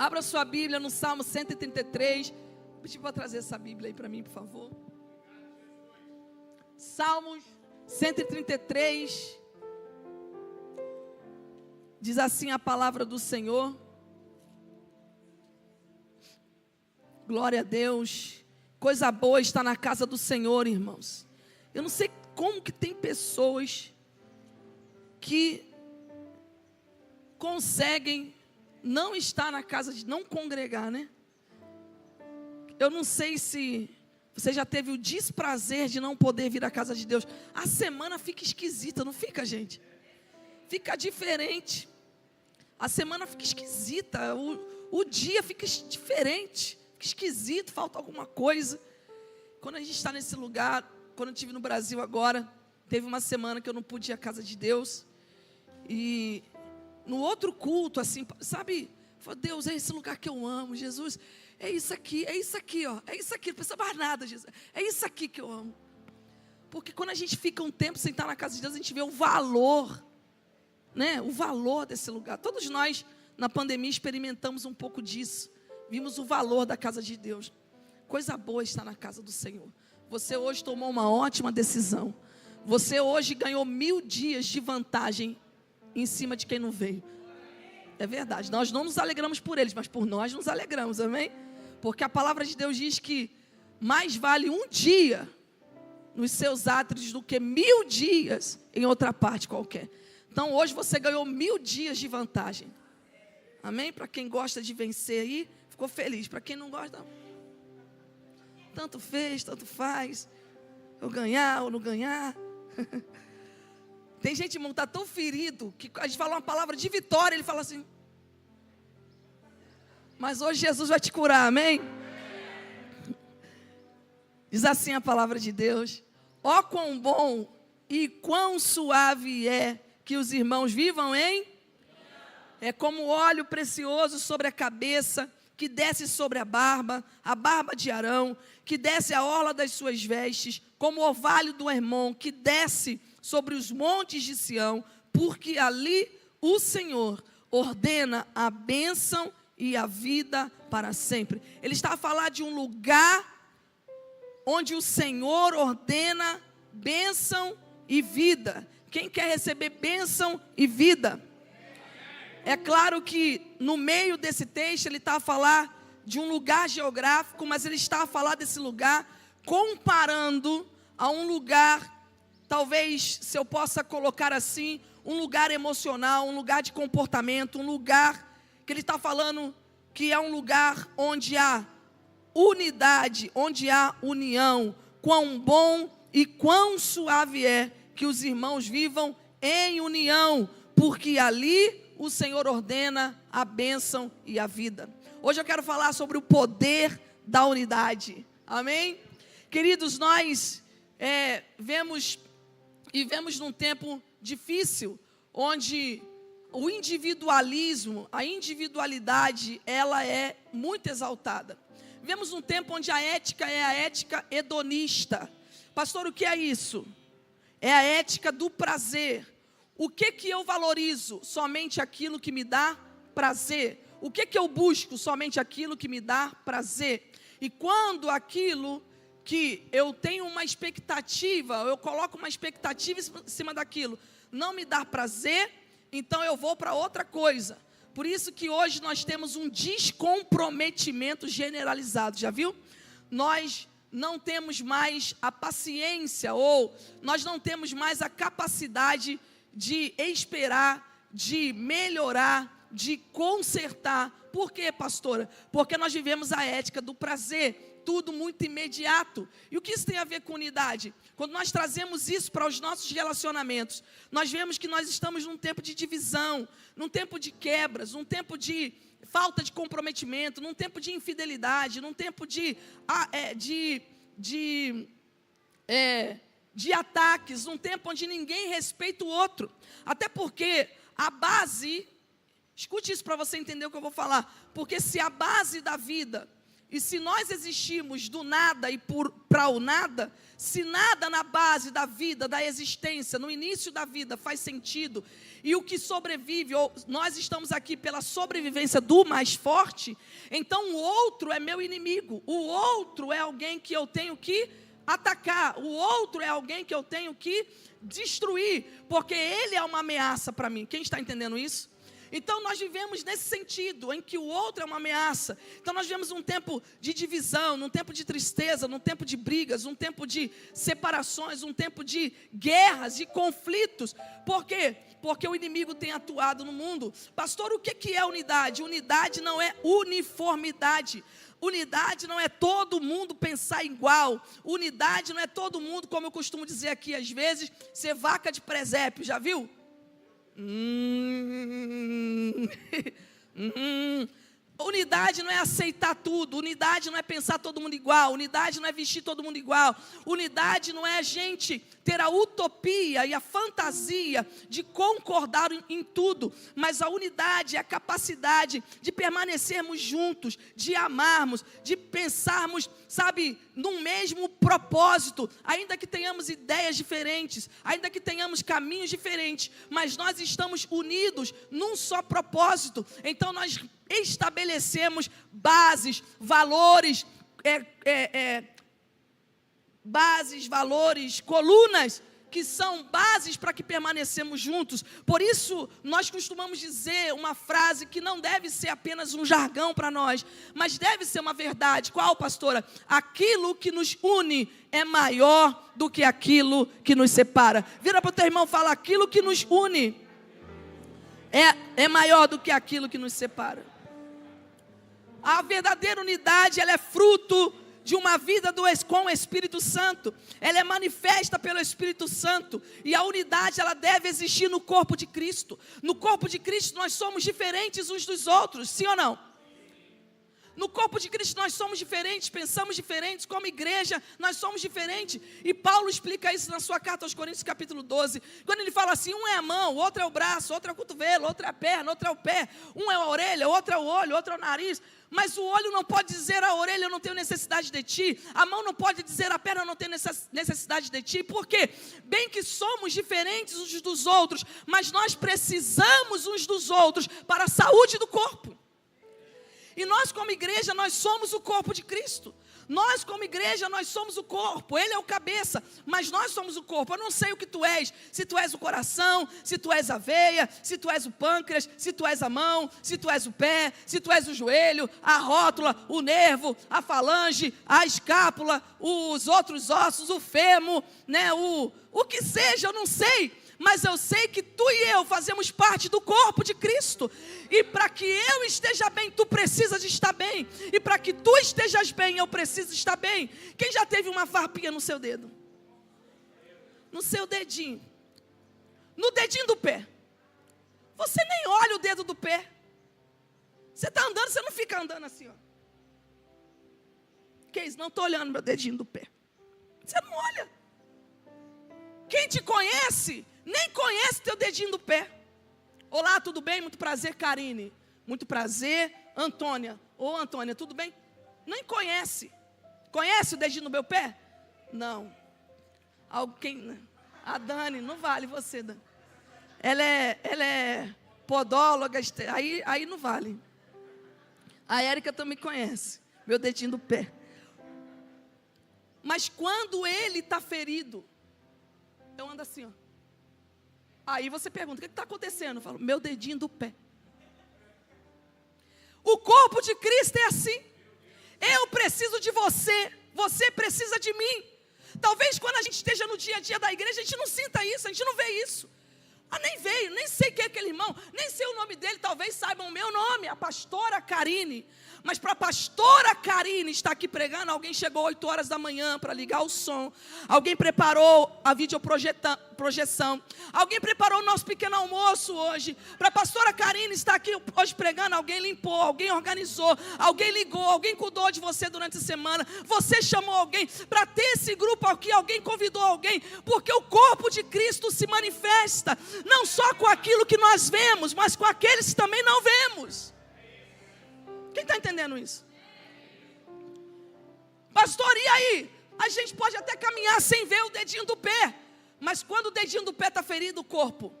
Abra sua Bíblia no Salmo 133. Vou pedir para trazer essa Bíblia aí para mim, por favor. Salmos 133. Diz assim a palavra do Senhor. Glória a Deus. Coisa boa está na casa do Senhor, irmãos. Eu não sei como que tem pessoas que conseguem não estar na casa, não congregar, né? Eu não sei se você já teve o desprazer de não poder vir à casa de Deus. A semana fica esquisita, não fica, gente? Fica diferente. A semana fica esquisita, o dia fica diferente, fica esquisito, falta alguma coisa. Quando a gente está nesse lugar, quando eu estive no Brasil agora, teve uma semana que eu não pude ir à casa de Deus. E no outro culto, assim, sabe? Falei, Deus, é esse lugar que eu amo, Jesus, é isso aqui, ó, é isso aqui, não precisa mais nada, Jesus, é isso aqui que eu amo. Porque quando a gente fica um tempo sem estar na casa de Deus, a gente vê o valor, né? O valor desse lugar. Todos nós, na pandemia, experimentamos um pouco disso. Vimos o valor da casa de Deus. Coisa boa está na casa do Senhor. Você hoje tomou uma ótima decisão. Você hoje ganhou 1000 dias de vantagem em cima de quem não veio. É verdade, nós não nos alegramos por eles, mas por nós nos alegramos, amém? Porque a palavra de Deus diz que mais vale um dia nos seus átrios do que 1000 dias em outra parte qualquer. Então hoje você ganhou 1000 dias de vantagem, amém? Para quem gosta de vencer aí, ficou feliz. Para quem não gosta, tanto fez, tanto faz, eu ganhar ou não ganhar. Tem gente, irmão, que está tão ferido, que a gente fala uma palavra de vitória, ele fala assim, mas hoje Jesus vai te curar, amém? Diz assim a palavra de Deus, ó quão bom e quão suave é que os irmãos vivam em, é como óleo precioso sobre a cabeça, que desce sobre a barba de Arão, que desce a orla das suas vestes, como o orvalho do Hermon, que desce sobre os montes de Sião, porque ali o Senhor ordena a bênção e a vida para sempre. Ele está a falar de um lugar onde o Senhor ordena bênção e vida. Quem quer receber bênção e vida? É claro que no meio desse texto ele está a falar de um lugar geográfico, mas ele está a falar desse lugar comparando a um lugar, talvez, se eu possa colocar assim, um lugar emocional, um lugar de comportamento, um lugar que ele está falando que é um lugar onde há unidade, onde há união. Quão bom e quão suave é que os irmãos vivam em união, porque ali o Senhor ordena a bênção e a vida. Hoje eu quero falar sobre o poder da unidade, amém? Queridos, nós vemos num tempo difícil, onde o individualismo, a individualidade, ela é muito exaltada. Vivemos num tempo onde a ética é a ética hedonista. Pastor, o que é isso? É a ética do prazer. O que eu valorizo? Somente aquilo que me dá prazer. O que eu busco? Somente aquilo que me dá prazer. E quando aquilo que eu tenho uma expectativa, eu coloco uma expectativa em cima daquilo, não me dá prazer, então eu vou para outra coisa. Por isso que hoje nós temos um descomprometimento generalizado, já viu? Nós não temos mais a paciência, ou nós não temos mais a capacidade de esperar, de melhorar, de consertar. Por quê, pastora? Porque nós vivemos a ética do prazer, tudo muito imediato. E o que isso tem a ver com unidade? Quando nós trazemos isso para os nossos relacionamentos, nós vemos que nós estamos num tempo de divisão, num tempo de quebras, num tempo de falta de comprometimento, num tempo de infidelidade, num tempo de ataques, num tempo onde ninguém respeita o outro. Até porque a base, escute isso para você entender o que eu vou falar, porque se a base da vida E se nós existimos do nada e para o nada, se nada na base da vida, da existência, no início da vida faz sentido, e o que sobrevive, ou nós estamos aqui pela sobrevivência do mais forte, então o outro é meu inimigo, o outro é alguém que eu tenho que atacar, o outro é alguém que eu tenho que destruir, porque ele é uma ameaça para mim. Quem está entendendo isso? Então nós vivemos nesse sentido, em que o outro é uma ameaça. Então nós vivemos um tempo de divisão, num tempo de tristeza, num tempo de brigas, um tempo de separações, um tempo de guerras, de conflitos. Por quê? Porque o inimigo tem atuado no mundo. Pastor, o que é unidade? Unidade não é uniformidade. Unidade não é todo mundo pensar igual. Unidade não é todo mundo, como eu costumo dizer aqui às vezes, ser vaca de presépio, já viu? Unidade não é aceitar tudo. Unidade não é pensar todo mundo igual. Unidade não é vestir todo mundo igual. Unidade não é a gente ter a utopia e a fantasia de concordar em tudo, mas a unidade é a capacidade de permanecermos juntos, de amarmos, de pensarmos, sabe, num mesmo propósito, ainda que tenhamos ideias diferentes, ainda que tenhamos caminhos diferentes, mas nós estamos unidos num só propósito. Então nós estabelecemos bases, valores, valores, colunas, que são bases para que permanecemos juntos. Por isso, nós costumamos dizer uma frase que não deve ser apenas um jargão para nós, mas deve ser uma verdade. Qual, pastora? Aquilo que nos une é maior do que aquilo que nos separa. Vira para o teu irmão e fala: aquilo que nos une é maior do que aquilo que nos separa. A verdadeira unidade, ela é fruto de uma vida com o Espírito Santo. Ela é manifesta pelo Espírito Santo. E a unidade, ela deve existir no corpo de Cristo. No corpo de Cristo nós somos diferentes uns dos outros, sim ou não? No corpo de Cristo nós somos diferentes, pensamos diferentes, como igreja nós somos diferentes. E Paulo explica isso na sua carta aos Coríntios, capítulo 12. Quando ele fala assim: um é a mão, outro é o braço, outro é o cotovelo, outro é a perna, outro é o pé. Um é a orelha, outro é o olho, outro é o nariz. Mas o olho não pode dizer à orelha: eu não tenho necessidade de ti. A mão não pode dizer à perna: eu não tenho necessidade de ti. Por quê? Bem que somos diferentes uns dos outros, mas nós precisamos uns dos outros para a saúde do corpo. E nós como igreja, nós somos o corpo de Cristo. Nós como igreja, nós somos o corpo. Ele é o cabeça, mas nós somos o corpo. Eu não sei o que tu és. Se tu és o coração, se tu és a veia, se tu és o pâncreas, se tu és a mão, se tu és o pé, se tu és o joelho, a rótula, o nervo, a falange, a escápula, os outros ossos, o fêmur, né? O que seja, eu não sei. Mas eu sei que tu e eu fazemos parte do corpo de Cristo. E para que eu esteja bem, tu precisas estar bem. E para que tu estejas bem, eu preciso estar bem. Quem já teve uma farpinha no seu dedo? No seu dedinho. No dedinho do pé. Você nem olha o dedo do pé. Você está andando, você não fica andando assim, ó. Que isso? Não estou olhando meu dedinho do pé. Você não olha. Quem te conhece nem conhece teu dedinho do pé. Olá, tudo bem? Muito prazer, Karine. Muito prazer, Antônia. Ô, Antônia, tudo bem? Nem conhece. Conhece o dedinho do meu pé? Não. Alguém? A Dani, não vale você, Dani. Ela é podóloga, aí não vale. A Érica também conhece meu dedinho do pé. Mas quando ele está ferido, eu ando assim, ó. Aí você pergunta: o que está acontecendo? Eu falo: meu dedinho do pé. O corpo de Cristo é assim. Eu preciso de você, você precisa de mim. Talvez quando a gente esteja no dia a dia da igreja, a gente não sinta isso, a gente não vê isso. Ah, nem veio, nem sei quem é aquele irmão, nem sei o nome dele, talvez saibam o meu nome, a pastora Karine. Mas para a pastora Karine estar aqui pregando, alguém chegou 8 horas da manhã para ligar o som. Alguém preparou a videoprojeção. Alguém preparou o nosso pequeno almoço hoje. Para a pastora Karine estar aqui hoje pregando, alguém limpou, alguém organizou, alguém ligou, alguém cuidou de você durante a semana. Você chamou alguém para ter esse grupo aqui, alguém convidou alguém. Porque o corpo de Cristo se manifesta não só com aquilo que nós vemos, mas com aqueles que também não vemos. Quem está entendendo isso? Pastor, e aí? A gente pode até caminhar sem ver o dedinho do pé, mas quando o dedinho do pé está ferido, o corpo.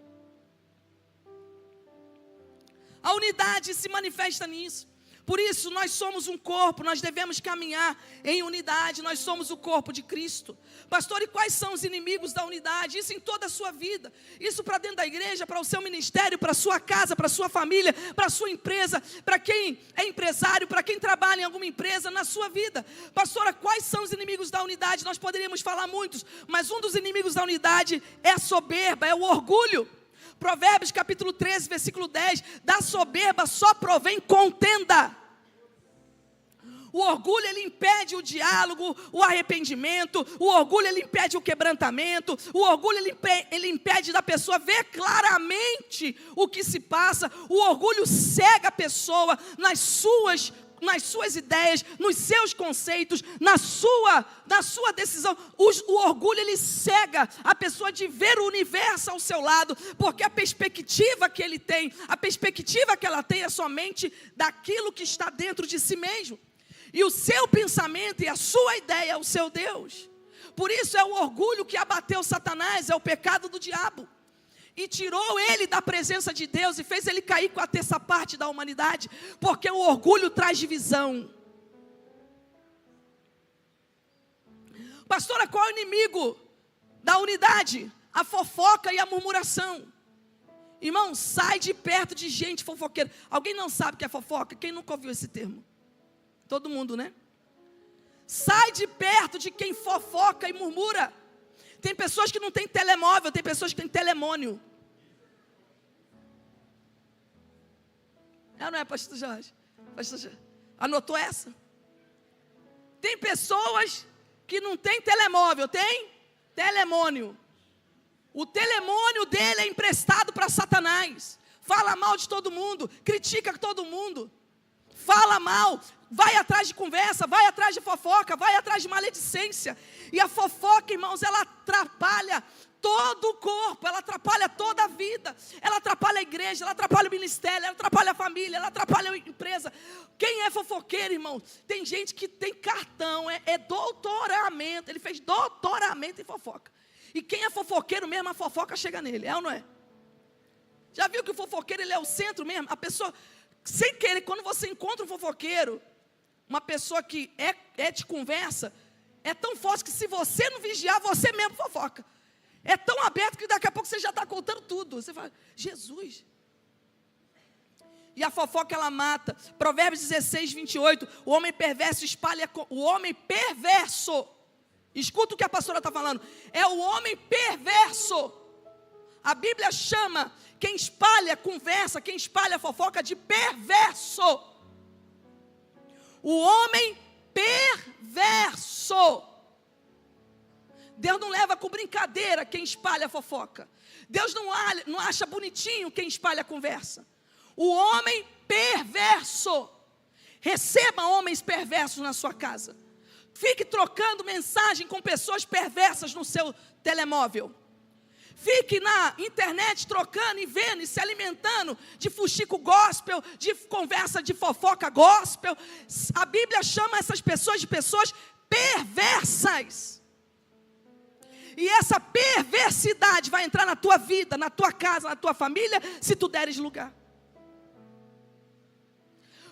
A unidade se manifesta nisso. Por isso, nós somos um corpo, nós devemos caminhar em unidade, nós somos o corpo de Cristo. Pastor, e quais são os inimigos da unidade? Isso em toda a sua vida, isso para dentro da igreja, para o seu ministério, para a sua casa, para a sua família, para a sua empresa, para quem é empresário, para quem trabalha em alguma empresa, na sua vida. Pastora, quais são os inimigos da unidade? Nós poderíamos falar muitos, mas um dos inimigos da unidade é a soberba, é o orgulho. Provérbios capítulo 13, versículo 10, da soberba só provém contenda. O orgulho, ele impede o diálogo, o arrependimento. O orgulho, ele impede o quebrantamento. O orgulho, ele impede da pessoa ver claramente o que se passa. O orgulho cega a pessoa nas suas ideias, nos seus conceitos, na sua decisão. O orgulho, ele cega a pessoa de ver o universo ao seu lado, porque a perspectiva que ele tem, a perspectiva que ela tem é somente daquilo que está dentro de si mesmo. E o seu pensamento e a sua ideia é o seu Deus. Por isso é o orgulho que abateu Satanás, é o pecado do diabo. E tirou ele da presença de Deus e fez ele cair com a terça parte da humanidade, porque o orgulho traz divisão. Pastora, qual é o inimigo da unidade? A fofoca e a murmuração. Irmão, sai de perto de gente fofoqueira. Alguém não sabe o que é fofoca? Quem nunca ouviu esse termo? Todo mundo, né? Sai de perto de quem fofoca e murmura. Tem pessoas que não têm telemóvel, tem pessoas que têm telemônio. Não é, pastor Jorge? Pastor Jorge, anotou essa? Tem pessoas que não têm telemóvel, tem telemônio. O telemônio dele é emprestado para Satanás. Fala mal de todo mundo, critica todo mundo. Fala mal, vai atrás de conversa, vai atrás de fofoca, vai atrás de maledicência. E a fofoca, irmãos, ela atrapalha todo o corpo, ela atrapalha toda a vida. Ela atrapalha a igreja, ela atrapalha o ministério, ela atrapalha a família, ela atrapalha a empresa. Quem é fofoqueiro, irmãos? Tem gente que tem cartão, é doutoramento, ele fez doutoramento em fofoca. E quem é fofoqueiro mesmo, a fofoca chega nele, é ou não é? Já viu que o fofoqueiro, ele é o centro mesmo? A pessoa... Sem querer, quando você encontra um fofoqueiro, uma pessoa que é de conversa, é tão forte que se você não vigiar, você mesmo fofoca. É tão aberto que daqui a pouco você já está contando tudo. Você fala, Jesus. E a fofoca, ela mata. Provérbios 16, 28, o homem perverso espalha... O homem perverso, escuta o que a pastora está falando, é o homem perverso. A Bíblia chama quem espalha conversa, quem espalha fofoca de perverso. O homem perverso. Deus não leva com brincadeira quem espalha fofoca. Deus não acha bonitinho quem espalha conversa. O homem perverso. Receba homens perversos na sua casa. Fique trocando mensagem com pessoas perversas no seu telemóvel. Fique na internet trocando e vendo e se alimentando de fuxico gospel, de conversa de fofoca gospel. A Bíblia chama essas pessoas de pessoas perversas. E essa perversidade vai entrar na tua vida, na tua casa, na tua família, se tu deres lugar.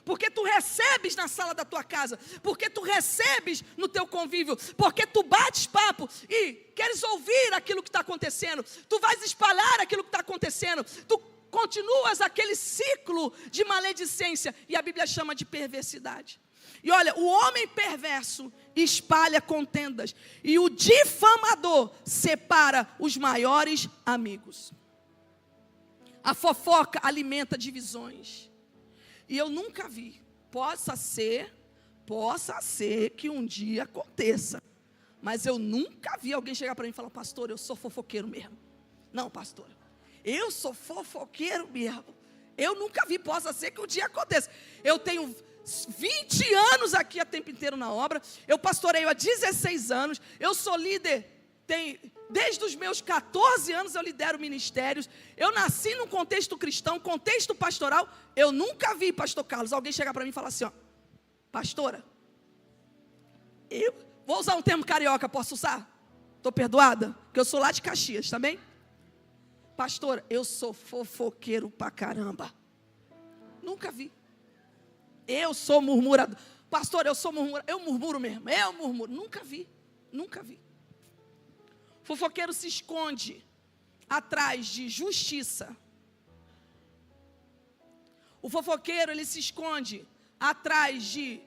Porque tu recebes na sala da tua casa, porque tu recebes no teu convívio, porque tu bates papo e queres ouvir aquilo que está acontecendo, tu vais espalhar aquilo que está acontecendo, tu continuas aquele ciclo de maledicência, e a Bíblia chama de perversidade. E olha, o homem perverso espalha contendas, e o difamador separa os maiores amigos. A fofoca alimenta divisões. E eu nunca vi, possa ser que um dia aconteça, mas eu nunca vi alguém chegar para mim e falar, pastor, eu sou fofoqueiro mesmo. Não, pastor, eu sou fofoqueiro mesmo. Eu nunca vi, possa ser que um dia aconteça. Eu tenho 20 anos aqui a tempo inteiro na obra, eu pastoreio há 16 anos, eu sou líder, desde os meus 14 anos eu lidero ministérios, eu nasci num contexto cristão, contexto pastoral. Eu nunca vi, pastor Carlos, alguém chegar para mim e falar assim, ó, pastora, eu vou usar um termo carioca, posso usar? Estou perdoada? Porque eu sou lá de Caxias, tá bem? Pastora, eu sou fofoqueiro pra caramba. Nunca vi. Eu sou murmurador. Pastor, eu sou murmurador. Eu murmuro mesmo. Eu murmuro. Nunca vi. Nunca vi. Fofoqueiro se esconde atrás de justiça. O fofoqueiro, ele se esconde atrás de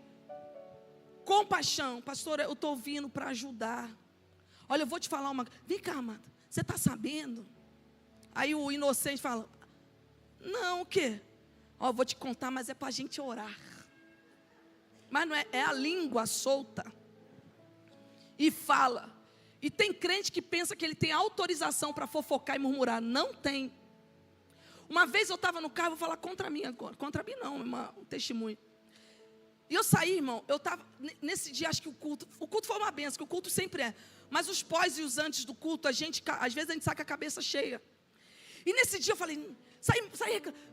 compaixão. Pastor, eu estou vindo para ajudar. Olha, eu vou te falar uma... Vem cá, amada. Você está sabendo? Aí o inocente fala... Não, o quê? Ó, eu vou te contar, mas é para a gente orar. Mas não é, é a língua solta. E fala. E tem crente que pensa que ele tem autorização para fofocar e murmurar. Não tem. Uma vez eu estava no carro, vou falar contra mim agora. Contra mim não, um testemunho. E eu saí, irmão, eu estava, nesse dia, acho que o culto foi uma benção, que o culto sempre é. Mas os pós e os antes do culto, às vezes a gente sai com a cabeça cheia. E nesse dia eu falei,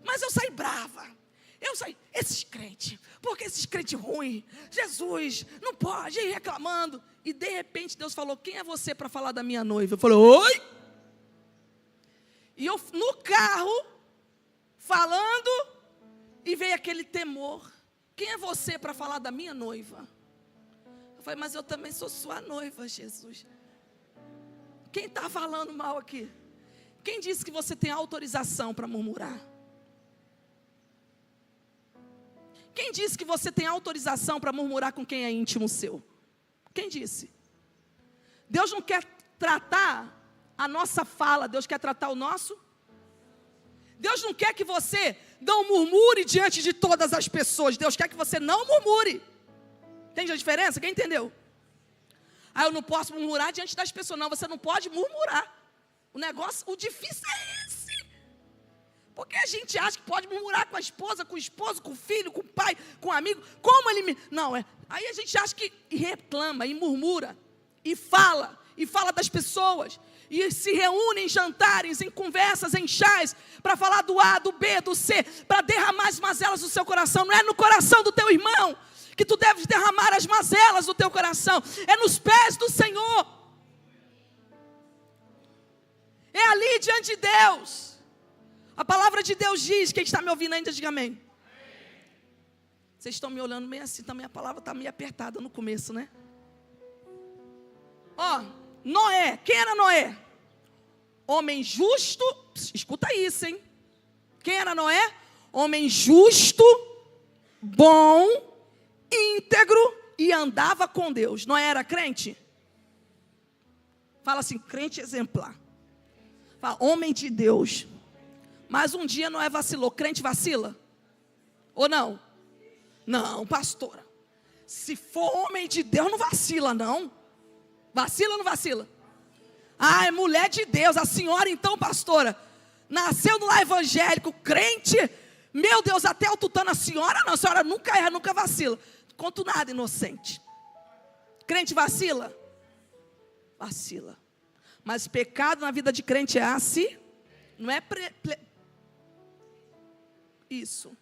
mas eu saí brava. Eu saí, esses crentes, porque esses crentes ruins, Jesus, não pode ir reclamando. E de repente Deus falou, quem é você para falar da minha noiva? Eu falei, oi? E eu no carro, falando, e veio aquele temor. Quem é você para falar da minha noiva? Eu falei, mas eu também sou sua noiva, Jesus. Quem está falando mal aqui? Quem disse que você tem autorização para murmurar? Quem disse que você tem autorização para murmurar com quem é íntimo seu? Quem disse? Deus não quer tratar a nossa fala, Deus quer tratar o nosso. Deus não quer que você não murmure diante de todas as pessoas. Deus quer que você não murmure. Entende a diferença? Quem entendeu? Ah, eu não posso murmurar diante das pessoas. Não, você não pode murmurar. O difícil é esse. Porque a gente acha que pode murmurar com a esposa, com o esposo, com o filho, com o pai, com o amigo. Como ele me... Não, aí a gente acha que reclama, e murmura, e fala das pessoas. E se reúnem em jantares, em conversas, em chás, para falar do A, do B, do C, para derramar as mazelas do seu coração. Não é no coração do teu irmão que tu deves derramar as mazelas do teu coração. É nos pés do Senhor. É ali diante de Deus. A palavra de Deus diz, quem está me ouvindo ainda, diga amém. Vocês estão me olhando meio assim, também a palavra está meio apertada no começo, né? Ó, Noé, quem era Noé? Homem justo, escuta isso, hein? Quem era Noé? Homem justo, bom, íntegro e andava com Deus. Noé era crente? Fala assim, crente exemplar. Fala, homem de Deus. Mas um dia Noé vacilou. Crente vacila? Ou não? Não, pastora. Se for homem de Deus, não vacila, não. Vacila ou não vacila? Ah, é mulher de Deus. A senhora então, pastora, nasceu no lar evangélico, crente. Meu Deus, até o tutano, a senhora nunca erra, nunca vacila. Conto nada, inocente. Crente vacila? Vacila. Mas pecado na vida de crente é assim. Não é isso.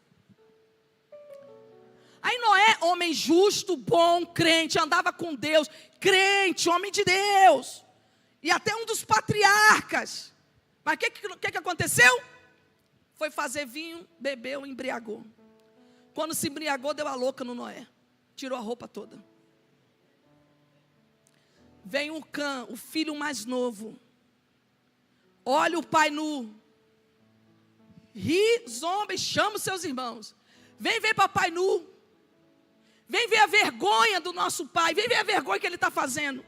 Aí Noé, homem justo, bom, crente, andava com Deus, crente, homem de Deus, e até um dos patriarcas. Mas o que aconteceu? Foi fazer vinho, bebeu, embriagou. Quando se embriagou, deu a louca no Noé, tirou a roupa toda. Vem o Cã, o filho mais novo, olha o pai nu, ri, zomba e chama os seus irmãos. Vem ver papai nu. Vem ver a vergonha do nosso pai. Vem ver a vergonha que ele está fazendo.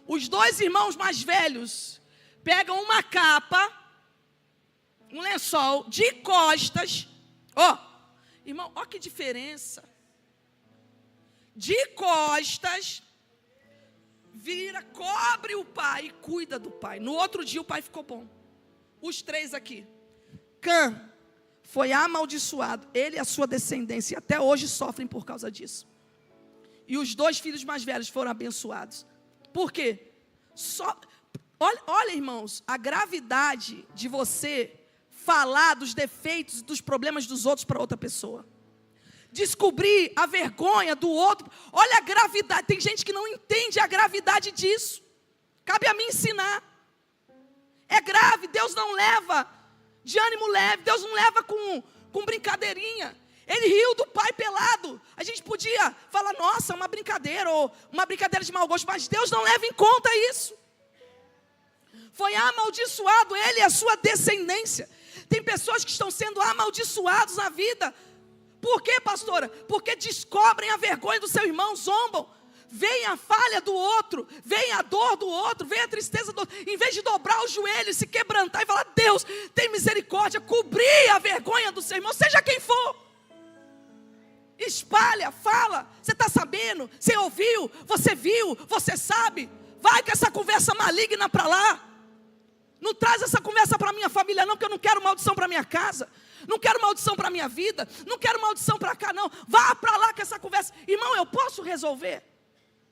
Os dois irmãos mais velhos pegam uma capa, um lençol de costas. Ó, irmão, ó que diferença. De costas, vira, cobre o pai e cuida do pai. No outro dia o pai ficou bom. Os três aqui. Cã foi amaldiçoado, ele e a sua descendência, e até hoje sofrem por causa disso. E os dois filhos mais velhos foram abençoados. Por quê? Olha, irmãos, a gravidade de você falar dos defeitos e dos problemas dos outros para outra pessoa. descobrir a vergonha do outro. Olha a gravidade, tem gente que não entende a gravidade disso. Cabe a mim ensinar. É grave, Deus não leva de ânimo leve, Deus não leva com brincadeirinha. Ele riu do pai pelado. A gente podia falar, nossa, uma brincadeira, ou uma brincadeira de mau gosto, mas Deus não leva em conta isso. Foi amaldiçoado ele e a sua descendência. Tem pessoas que estão sendo amaldiçoados na vida. Por quê, pastora? Porque descobrem a vergonha do seu irmão, zombam. Vem a falha do outro, vem a dor do outro, vem a tristeza do outro. Em vez de dobrar os joelhos, se quebrantar e falar, Deus, tem misericórdia, cobrir a vergonha do seu irmão, seja quem for. Espalha, fala, você está sabendo, você ouviu, você viu, você sabe. Vai com essa conversa maligna para lá. Não traz essa conversa para minha família não, que eu não quero maldição para minha casa. Não quero maldição para minha vida, não quero maldição para cá não. Vá para lá com essa conversa. Irmão, eu posso resolver?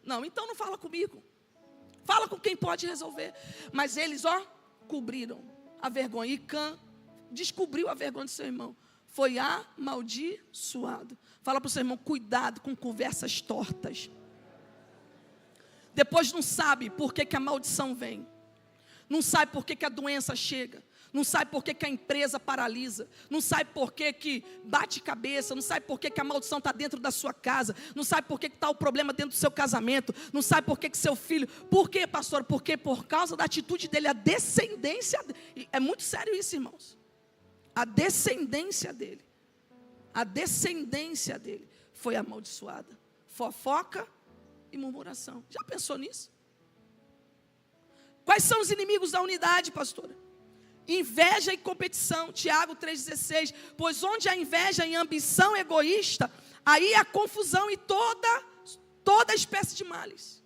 Não, então não fala comigo. Fala com quem pode resolver. Mas eles, cobriram a vergonha. E Cã descobriu a vergonha do seu irmão. Foi amaldiçoado. Fala para o seu irmão, cuidado com conversas tortas. Depois não sabe por que a maldição vem. Não sabe por que a doença chega. Não sabe por que a empresa paralisa. Não sabe por que bate cabeça. Não sabe por que a maldição está dentro da sua casa. Não sabe por que está o problema dentro do seu casamento. Não sabe por que seu filho... Por quê, pastor? Porque por causa da atitude dele, a descendência... É muito sério isso, irmãos. A descendência dele. A descendência dele foi amaldiçoada. Fofoca e murmuração. Já pensou nisso? Quais são os inimigos da unidade, pastora? Inveja e competição, Tiago 3,16. Pois onde há inveja e ambição egoísta, aí há confusão e toda espécie de males.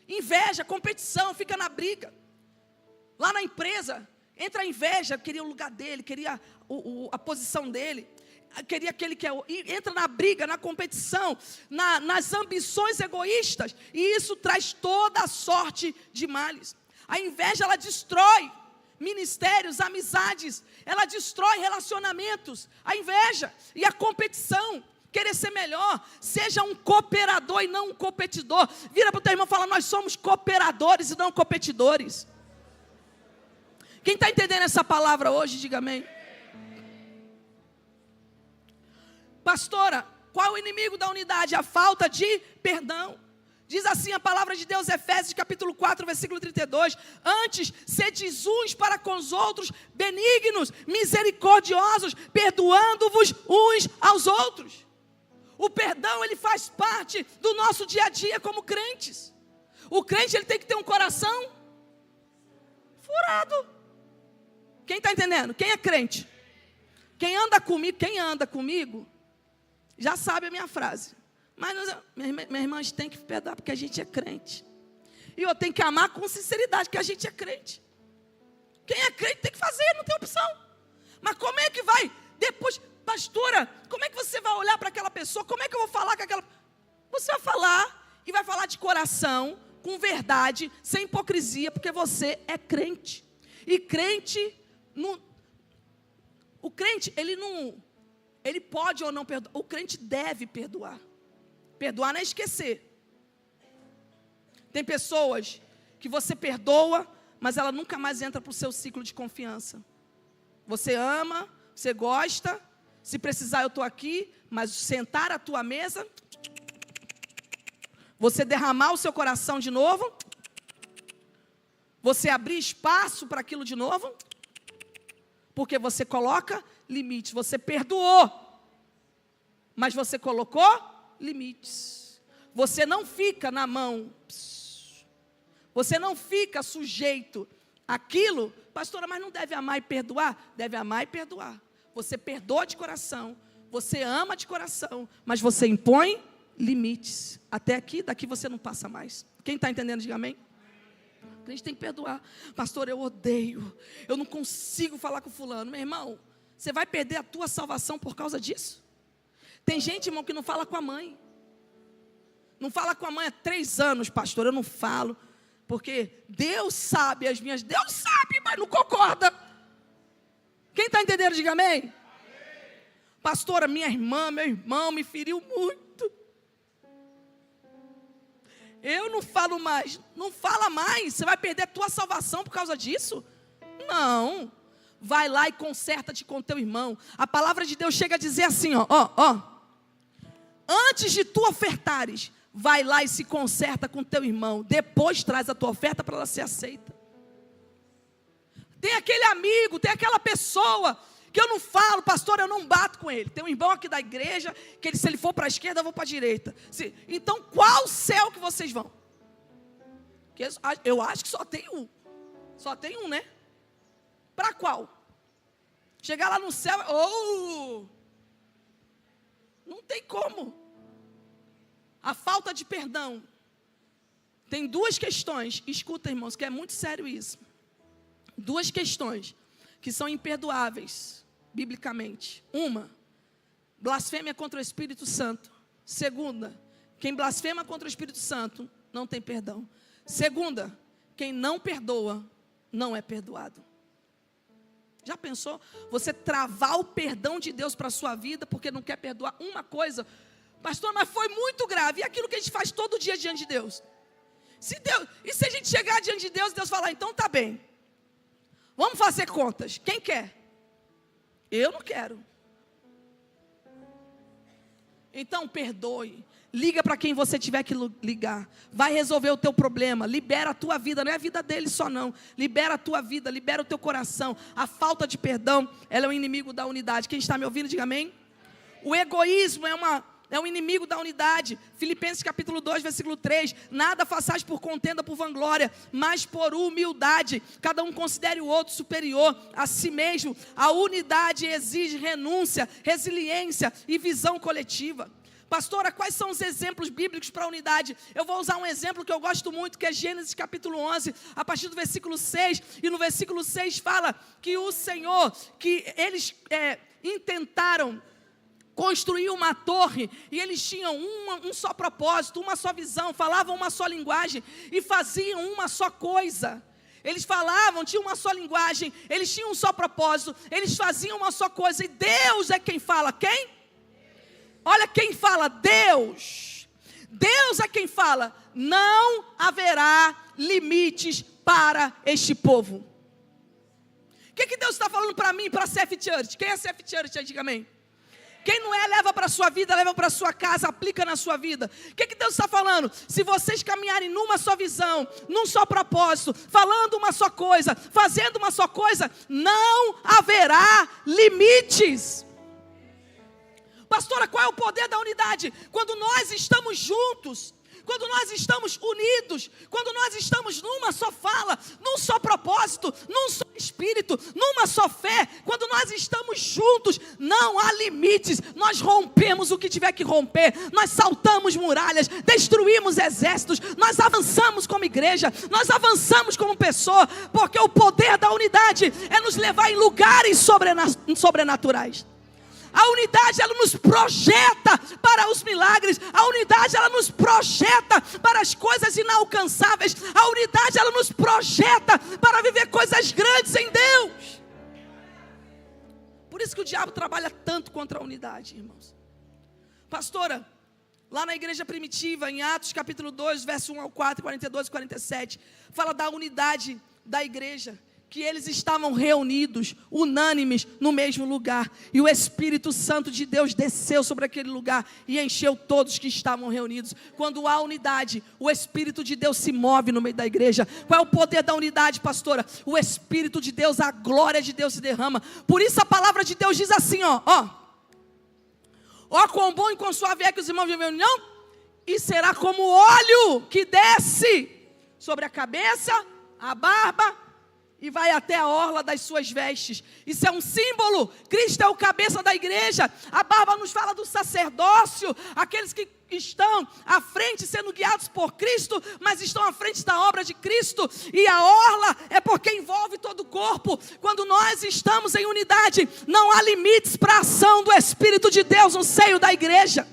Inveja, competição, fica na briga. Lá na empresa, entra a inveja, queria o lugar dele, queria a posição dele, queria aquele que é... Entra na briga, na competição, nas ambições egoístas, e isso traz toda a sorte de males. A inveja, ela destrói ministérios, amizades, ela destrói relacionamentos. A inveja e a competição, querer ser melhor. Seja um cooperador e não um competidor. Vira para o teu irmão e fala, nós somos cooperadores e não competidores. Quem está entendendo essa palavra hoje, diga amém. Pastora, qual é o inimigo da unidade? A falta de perdão. Diz assim a palavra de Deus, Efésios capítulo 4, versículo 32. Antes, sedes uns para com os outros, benignos, misericordiosos, perdoando-vos uns aos outros. O perdão, ele faz parte do nosso dia a dia como crentes. O crente, ele tem que ter um coração furado. Quem está entendendo? Quem é crente? Quem anda comigo, já sabe a minha frase. Mas minha irmã, a gente tem que perdoar porque a gente é crente. E eu tenho que amar com sinceridade, porque a gente é crente. Quem é crente tem que fazer, não tem opção. Mas como é que vai? Depois, pastora, como é que você vai olhar para aquela pessoa? Como é que eu vou falar com aquela... Você vai falar, e vai falar de coração, com verdade, sem hipocrisia, porque você é crente. E crente, o crente, ele pode ou não perdoar. O crente deve perdoar. Perdoar não é esquecer. Tem pessoas que você perdoa, mas ela nunca mais entra para o seu ciclo de confiança. Você ama, você gosta, se precisar eu estou aqui, mas sentar à tua mesa, você derramar o seu coração de novo, você abrir espaço para aquilo de novo, porque você coloca limites. Você perdoou, mas você colocou limites. Você não fica na mão. Você não fica sujeito àquilo. Pastora, mas não deve amar e perdoar? Deve amar e perdoar. Você perdoa de coração. Você ama de coração. Mas você impõe limites. Até aqui, daqui você não passa mais. Quem está entendendo, diga amém. A gente tem que perdoar. Pastor, eu odeio. Eu não consigo falar com fulano. Meu irmão, você vai perder a tua salvação por causa disso? Tem gente, irmão, que não fala com a mãe. Não fala com a mãe há 3 anos, pastor. Eu não falo, porque Deus sabe as minhas... Deus sabe, mas não concorda. Quem está entendendo, diga amém. Pastora, minha irmã, meu irmão me feriu muito. Eu não falo mais. Não fala mais. Você vai perder a tua salvação por causa disso? Não. Vai lá e conserta-te com teu irmão. A palavra de Deus chega a dizer assim, ó. Antes de tu ofertares, vai lá e se conserta com teu irmão. Depois traz a tua oferta para ela ser aceita. Tem aquele amigo, tem aquela pessoa que eu não falo, pastor, eu não bato com ele. Tem um irmão aqui da igreja, que se ele for para a esquerda, eu vou para a direita. Então, qual céu que vocês vão? Eu acho que só tem um. Só tem um, né? Para qual? Chegar lá no céu, não tem como. A falta de perdão. Tem duas questões, escuta, irmãos, que é muito sério isso. Duas questões que são imperdoáveis, biblicamente. Uma, blasfêmia contra o Espírito Santo. Segunda, quem blasfema contra o Espírito Santo não tem perdão. Segunda, quem não perdoa não é perdoado. Já pensou? Você travar o perdão de Deus para a sua vida porque não quer perdoar uma coisa? Pastor, mas foi muito grave. E aquilo que a gente faz todo dia diante de Deus? E se a gente chegar diante de Deus e Deus falar, então tá bem. Vamos fazer contas. Quem quer? Eu não quero. Então perdoe. Liga para quem você tiver que ligar. Vai resolver o teu problema. Libera a tua vida. Não é a vida dele só não. Libera a tua vida. Libera o teu coração. A falta de perdão, ela é o inimigo da unidade. Quem está me ouvindo, diga amém. O egoísmo é um inimigo da unidade. Filipenses capítulo 2, versículo 3. Nada façais por contenda, por vanglória, mas por humildade. Cada um considere o outro superior a si mesmo. A unidade exige renúncia, resiliência e visão coletiva. Pastora, quais são os exemplos bíblicos para a unidade? Eu vou usar um exemplo que eu gosto muito, que é Gênesis capítulo 11, a partir do versículo 6. E no versículo 6 fala que o Senhor, que eles intentaram construir uma torre, e eles tinham um só propósito, uma só visão, falavam uma só linguagem, e faziam uma só coisa. Eles falavam, tinham uma só linguagem, eles tinham um só propósito, eles faziam uma só coisa, e Deus é quem fala, quem? Olha quem fala, Deus. Deus é quem fala, não haverá limites para este povo. O que Deus está falando para mim, para a CF Church? Quem é a CF Church? Diga amém. Quem não é, leva para a sua vida, leva para a sua casa, aplica na sua vida. O que Deus está falando? Se vocês caminharem numa só visão, num só propósito, falando uma só coisa, fazendo uma só coisa, não haverá limites. Pastora, qual é o poder da unidade? Quando nós estamos juntos, quando nós estamos unidos, quando nós estamos numa só fala, num só propósito, num só espírito, numa só fé, quando nós estamos juntos, não há limites. Nós rompemos o que tiver que romper, nós saltamos muralhas, destruímos exércitos, nós avançamos como igreja, nós avançamos como pessoa, porque o poder da unidade é nos levar em lugares sobrenaturais. A unidade, ela nos projeta para os milagres. A unidade, ela nos projeta para as coisas inalcançáveis. A unidade, ela nos projeta para viver coisas grandes em Deus. Por isso que o diabo trabalha tanto contra a unidade, irmãos. Pastora, lá na igreja primitiva, em Atos capítulo 2, verso 1 ao 4, 42 e 47, fala da unidade da igreja, que eles estavam reunidos, unânimes, no mesmo lugar, e o Espírito Santo de Deus desceu sobre aquele lugar, e encheu todos que estavam reunidos. Quando há unidade, o Espírito de Deus se move no meio da igreja. Qual é o poder da unidade, pastora? O Espírito de Deus, a glória de Deus se derrama. Por isso a palavra de Deus diz assim, ó, quão bom e quão suave é que os irmãos vivem em união, e será como óleo que desce sobre a cabeça, a barba, e vai até a orla das suas vestes. Isso é um símbolo. Cristo é o cabeça da igreja. A barba nos fala do sacerdócio, aqueles que estão à frente sendo guiados por Cristo, mas estão à frente da obra de Cristo. E a orla é porque envolve todo o corpo. Quando nós estamos em unidade, não há limites para a ação do Espírito de Deus no seio da igreja.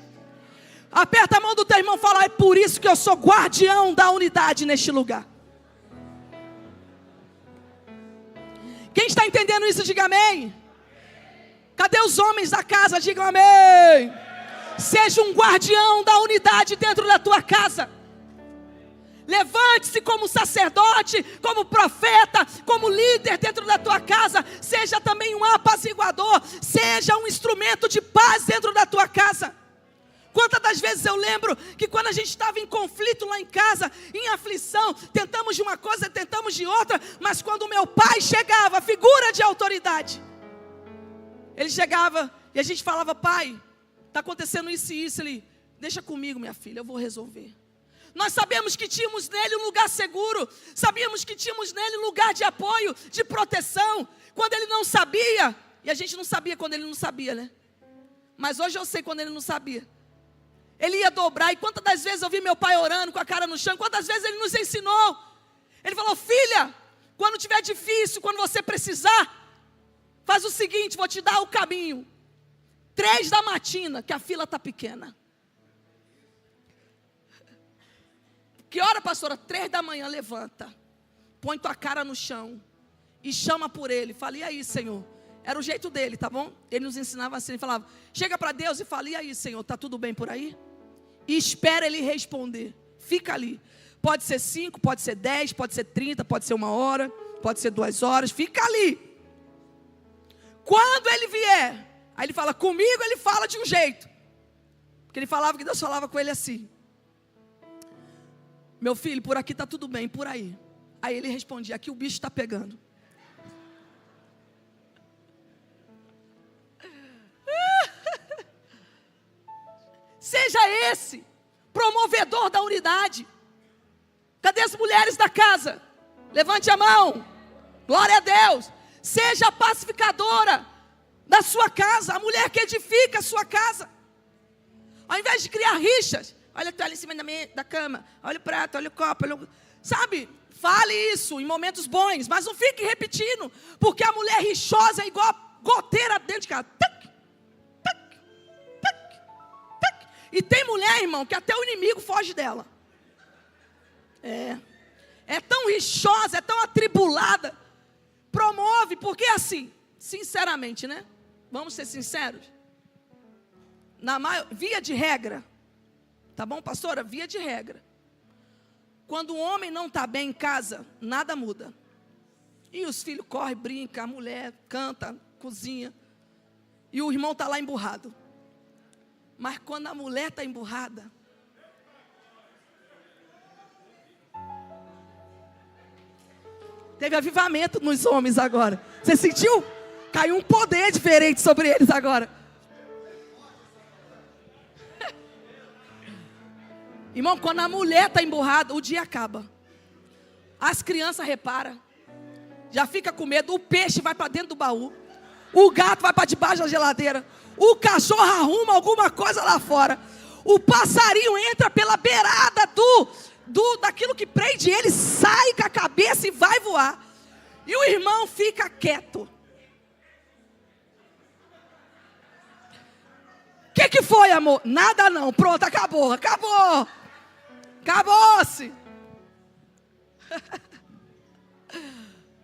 Aperta a mão do teu irmão e fala, é por isso que eu sou guardião da unidade neste lugar. Quem está entendendo isso, diga amém. Cadê os homens da casa? Digam amém. Seja um guardião da unidade dentro da tua casa. Levante-se como sacerdote, como profeta, como líder dentro da tua casa. Seja também um apaziguador. Seja um instrumento de paz dentro da tua casa. Quantas das vezes eu lembro que quando a gente estava em conflito lá em casa, em aflição, tentamos de uma coisa, tentamos de outra, mas quando o meu pai chegava, figura de autoridade, ele chegava e a gente falava: pai, está acontecendo isso e isso. Ele: deixa comigo, minha filha, eu vou resolver. Nós sabemos que tínhamos nele um lugar seguro, sabíamos que tínhamos nele um lugar de apoio, de proteção, quando ele não sabia, e a gente não sabia quando ele não sabia, né? Mas hoje eu sei quando ele não sabia. Ele ia dobrar, e quantas das vezes eu vi meu pai orando com a cara no chão, quantas vezes ele nos ensinou. Ele falou: filha, quando tiver difícil, quando você precisar, faz o seguinte, vou te dar o caminho. 3 da matina, que a fila está pequena. Que hora, pastora? 3 da manhã, levanta. Põe tua cara no chão e chama por ele. Fala: e aí, Senhor? Era o jeito dele, tá bom? Ele nos ensinava assim, ele falava: chega para Deus e fala: e aí, Senhor, está tudo bem por aí? E espera ele responder. Fica ali. Pode ser 5, pode ser 10, pode ser 30, pode ser 1 hora, pode ser 2 horas. Fica ali. Quando ele vier, aí ele fala: comigo ele fala de um jeito. Porque ele falava que Deus falava com ele assim: meu filho, por aqui está tudo bem, por aí. Aí ele respondia: aqui o bicho está pegando. Seja esse promovedor da unidade. Cadê as mulheres da casa? Levante a mão. Glória a Deus. Seja a pacificadora da sua casa, a mulher que edifica a sua casa. Ao invés de criar rixas: olha que tu ali em cima da cama, olha o prato, olha o copo, sabe? Fale isso em momentos bons, mas não fique repetindo, porque a mulher rixosa é igual a goteira dentro de casa. E tem mulher, irmão, que até o inimigo foge dela. É tão rixosa, é tão atribulada. Promove, porque assim, sinceramente, né? Vamos ser sinceros. Via de regra, tá bom, pastora? Via de regra. Quando o homem não está bem em casa, nada muda. E os filhos correm, brincam, a mulher canta, cozinha. E o irmão está lá emburrado. Mas quando a mulher está emburrada, teve avivamento nos homens agora. Você sentiu? Caiu um poder diferente sobre eles agora. Irmão, quando a mulher está emburrada, o dia acaba. As crianças reparam. Já fica com medo. O peixe vai para dentro do baú. O gato vai para debaixo da geladeira. O cachorro arruma alguma coisa lá fora. O passarinho entra pela beirada daquilo que prende ele, sai com a cabeça e vai voar. E o irmão fica quieto. O que foi, amor? Nada não. Pronto, acabou. Acabou-se.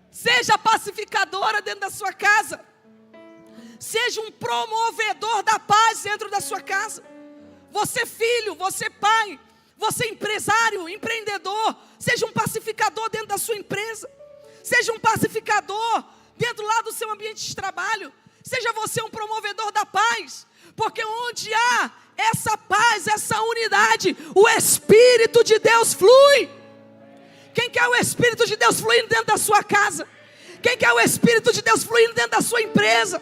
Seja pacificadora dentro da sua casa. Seja um promovedor da paz dentro da sua casa. Você filho, você pai, você empresário, empreendedor. Seja um pacificador dentro da sua empresa. Seja um pacificador dentro lá do seu ambiente de trabalho. Seja você um promovedor da paz. Porque onde há essa paz, essa unidade, o Espírito de Deus flui. Quem quer o Espírito de Deus fluindo dentro da sua casa? Quem quer o Espírito de Deus fluindo dentro da sua empresa?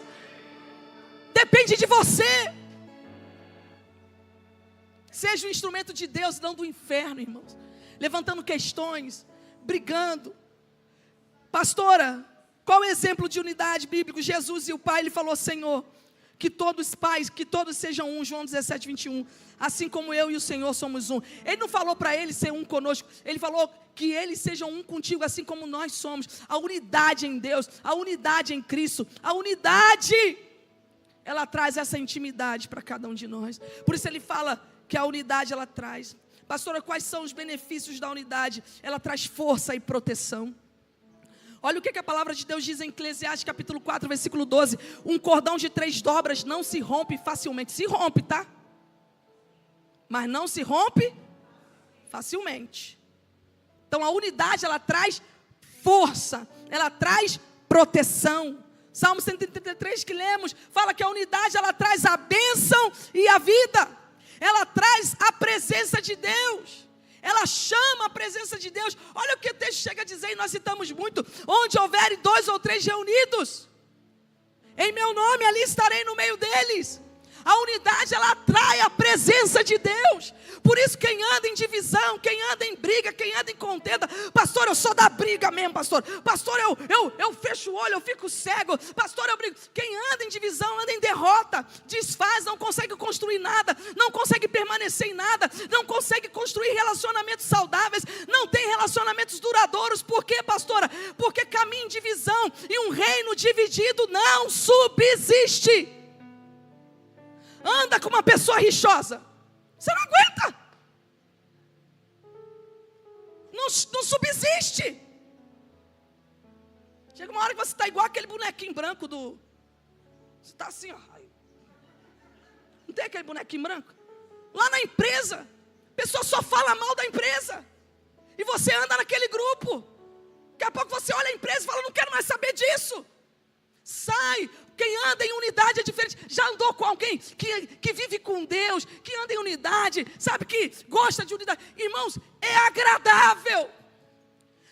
Depende de você. Seja um instrumento de Deus, não do inferno, irmãos. Levantando questões, brigando. Pastora, qual é o exemplo de unidade bíblico? Jesus e o Pai, ele falou: Senhor, que todos pais, que todos sejam um. João 17, 21. Assim como eu e o Senhor somos um. Ele não falou para ele ser um conosco. Ele falou que eles sejam um contigo, assim como nós somos. A unidade em Deus, a unidade em Cristo, a unidade, ela traz essa intimidade para cada um de nós. Por isso ele fala que a unidade ela traz. Pastora, quais são os benefícios da unidade? Ela traz força e proteção. Olha o que a palavra de Deus diz em Eclesiastes capítulo 4, versículo 12. Um cordão de 3 dobras não se rompe facilmente. Se rompe, tá? Mas não se rompe facilmente. Então a unidade, ela traz força, ela traz proteção. Salmo 133 que lemos, fala que a unidade, ela traz a bênção e a vida. Ela traz a presença de Deus. Ela chama a presença de Deus. Olha o que o texto chega a dizer, e nós citamos muito: onde houverem 2 ou 3 reunidos em meu nome, ali estarei no meio deles. A unidade, ela atrai a presença de Deus. Por isso, quem anda em divisão, quem anda em briga, quem anda em contenda: pastor, eu sou da briga mesmo, pastor. Pastor, eu fecho o olho, eu fico cego. Pastor, eu brigo. Quem anda em divisão, anda em derrota, desfaz, não consegue construir nada, não consegue permanecer em nada, não consegue construir relacionamentos saudáveis, não tem relacionamentos duradouros. Por quê, pastora? Porque caminha em divisão, e um reino dividido não subsiste. Anda com uma pessoa rixosa, você não aguenta, não subsiste. Chega uma hora que você está igual aquele bonequinho branco você está assim, ó. Não tem aquele bonequinho branco? Lá na empresa, a pessoa só fala mal da empresa, e você anda naquele grupo. Daqui a pouco você olha a empresa e fala: não quero mais saber disso. Sai. Quem anda em unidade é diferente. Já andou com alguém que vive com Deus, que anda em unidade, sabe, que gosta de unidade? Irmãos, é agradável.